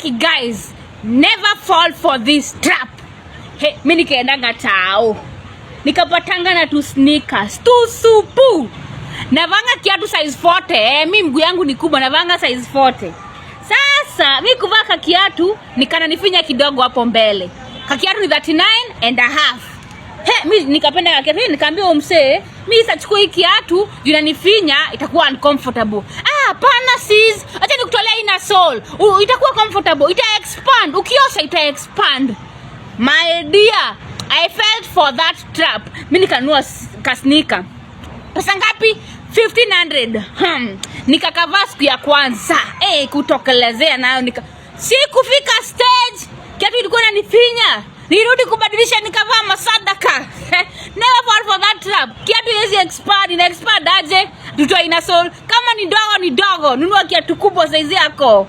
Aki guys, never fall for this trap. Hey, mimi nikaendanga tao. Nikapatanga na tu sneakers, tu supu. Navanga kiatu size 40. Mimi mguu yangu ni kubwa, navanga size 40. Sasa mimi kuvaa kiatu nikananifinya kidogo hapo mbele. Kiatu ni 39.5. Mimi nikapenda kiatu, nikaambia umsee, mimi sitachukua hiki kiatu, inanifinya, itakuwa uncomfortable. Hapana sis, acha nikutolea ina sole. Itakuwa comfortable, ita expand, ukiosha ita expand. My dear, I fell for that trap. Mimi nikanunua kasnika. Pesa ngapi? 1500. Nikakavaa siku ya kwanza. Kutokelezea nayo sikufika stage. Kiatu ilikuwa inanifinya. Nirudi kubadilisha nikavaa masadaka. Never fall for that trap. Kiatu hizi expand, ina expand aje? Tutoa ina sole. Kama ni dogo ni dogo. Nunua kiatu kubwa size yako.